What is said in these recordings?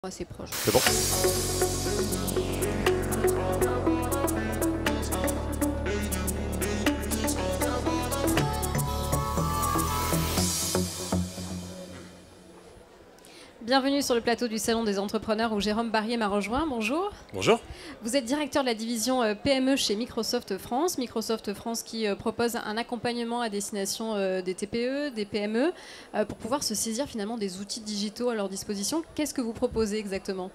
Assez proche. C'est bon. Bienvenue sur le plateau du Salon des Entrepreneurs où Jérôme Barrier m'a rejoint. Bonjour. Bonjour. Vous êtes directeur de la division PME chez Microsoft France. Microsoft France qui propose un accompagnement à destination des TPE, des PME, pour pouvoir se saisir finalement des outils digitaux à leur disposition. Qu'est-ce que vous proposez exactement ?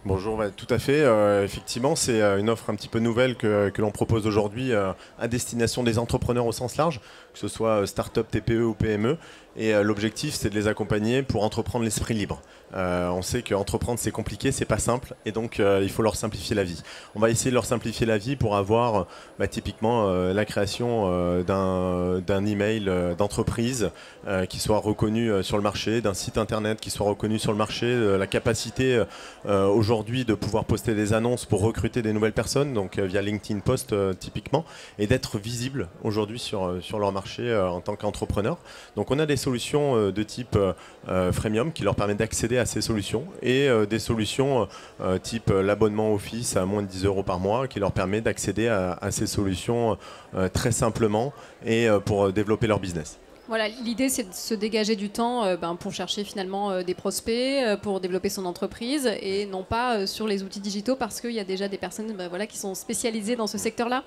Bonjour, tout à fait. Effectivement, c'est une offre un petit peu nouvelle que l'on propose aujourd'hui à destination des entrepreneurs au sens large, que ce soit start-up, TPE ou PME. Et l'objectif, c'est de les accompagner pour entreprendre l'esprit libre. On sait qu'entreprendre, c'est compliqué, c'est pas simple, et donc il faut leur simplifier la vie. On va essayer de leur simplifier la vie pour avoir typiquement la création d'un email d'entreprise qui soit reconnu sur le marché, d'un site internet qui soit reconnu sur le marché, la capacité aujourd'hui de pouvoir poster des annonces pour recruter des nouvelles personnes, donc via LinkedIn Post typiquement, et d'être visible aujourd'hui sur leur marché en tant qu'entrepreneur. Donc on a des solutions de type freemium qui leur permettent d'accéder à ces solutions et des solutions type l'abonnement Office à moins de 10 € par mois qui leur permet d'accéder à ces solutions très simplement et pour développer leur business. Voilà, l'idée c'est de se dégager du temps pour chercher finalement des prospects, pour développer son entreprise et non pas sur les outils digitaux parce qu'il y a déjà des personnes qui sont spécialisées dans ce secteur-là.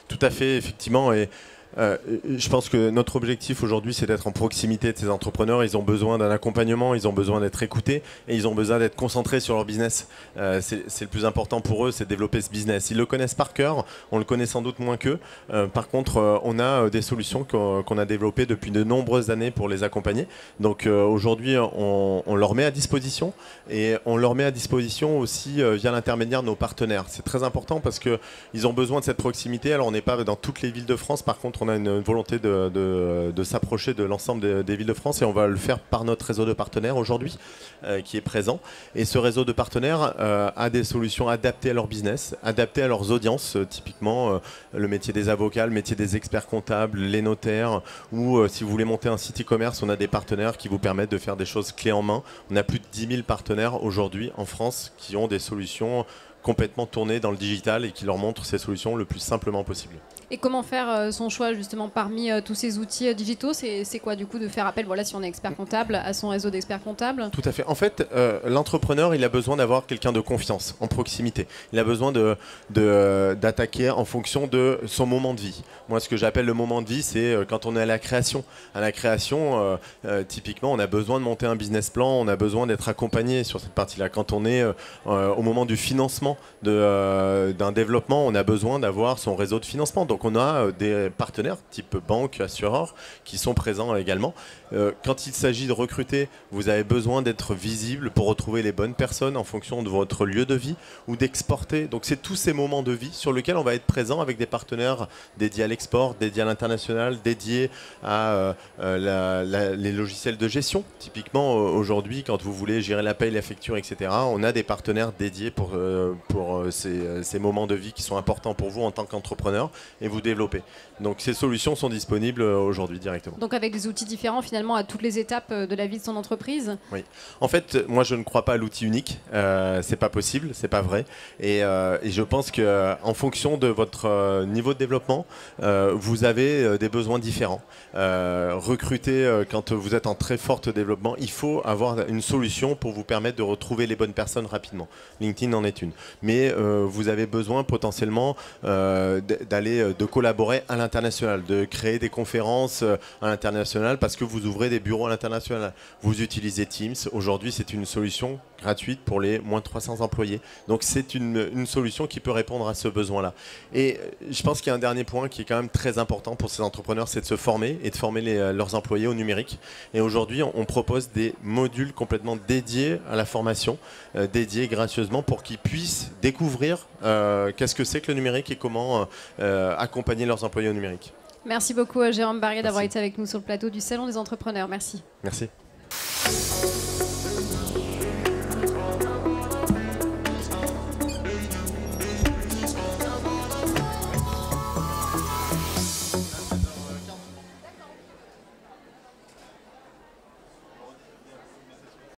Tout à fait, effectivement. Et je pense que notre objectif aujourd'hui, c'est d'être en proximité de ces entrepreneurs. Ils ont besoin d'un accompagnement, ils ont besoin d'être écoutés et ils ont besoin d'être concentrés sur leur business. C'est le plus important pour eux, c'est de développer ce business. Ils le connaissent par cœur, on le connaît sans doute moins qu'eux. Par contre, on a des solutions qu'on a développées depuis de nombreuses années pour les accompagner. Donc aujourd'hui, on leur met à disposition et on leur met à disposition aussi via l'intermédiaire de nos partenaires. C'est très important parce qu'ils ont besoin de cette proximité. Alors on n'est pas dans toutes les villes de France, par contre, on a une volonté de s'approcher de l'ensemble des villes de France et on va le faire par notre réseau de partenaires aujourd'hui qui est présent. Et ce réseau de partenaires a des solutions adaptées à leur business, adaptées à leurs audiences, typiquement le métier des avocats, le métier des experts comptables, les notaires, ou si vous voulez monter un site e-commerce, on a des partenaires qui vous permettent de faire des choses clés en main. On a plus de 10 000 partenaires aujourd'hui en France qui ont des solutions complètement tournées dans le digital et qui leur montrent ces solutions le plus simplement possible. Et comment faire son choix justement parmi tous ces outils digitaux? C'est quoi du coup de faire appel, si on est expert comptable, à son réseau d'experts comptables? Tout à fait. En fait, l'entrepreneur, il a besoin d'avoir quelqu'un de confiance, en proximité. Il a besoin d'attaquer en fonction de son moment de vie. Moi, ce que j'appelle le moment de vie, c'est quand on est à la création. À la création, typiquement, on a besoin de monter un business plan, on a besoin d'être accompagné sur cette partie-là. Quand on est au moment du financement d'un développement, on a besoin d'avoir son réseau de financement. Donc on a des partenaires type banque, assureur qui sont présents également. Quand il s'agit de recruter, vous avez besoin d'être visible pour retrouver les bonnes personnes en fonction de votre lieu de vie ou d'exporter. Donc c'est tous ces moments de vie sur lesquels on va être présent avec des partenaires dédiés à l'export, dédiés à l'international, dédiés à les logiciels de gestion. Typiquement aujourd'hui, quand vous voulez gérer la paye, la facture, etc., on a des partenaires dédiés pour ces moments de vie qui sont importants pour vous en tant qu'entrepreneur et vous développer. Donc ces solutions sont disponibles aujourd'hui directement. Donc avec des outils différents finalement à toutes les étapes de la vie de son entreprise? Oui. En fait, moi je ne crois pas à l'outil unique. C'est pas possible, c'est pas vrai. Et je pense que en fonction de votre niveau de développement, vous avez des besoins différents. Recruter quand vous êtes en très fort développement, il faut avoir une solution pour vous permettre de retrouver les bonnes personnes rapidement. LinkedIn en est une. Mais vous avez besoin potentiellement de collaborer à l'international, de créer des conférences à l'international parce que vous ouvrez des bureaux à l'international. Vous utilisez Teams. Aujourd'hui, c'est une solution gratuite pour les moins de 300 employés. Donc c'est une solution qui peut répondre à ce besoin-là. Et je pense qu'il y a un dernier point qui est quand même très important pour ces entrepreneurs, c'est de se former et de former leurs employés au numérique. Et aujourd'hui, on propose des modules complètement dédiés à la formation, dédiés gracieusement pour qu'ils puissent découvrir qu'est-ce que c'est que le numérique et comment accompagner leurs employés au numérique. Merci beaucoup Jérôme Barrier d'avoir été avec nous sur le plateau du Salon des Entrepreneurs. Merci. Merci.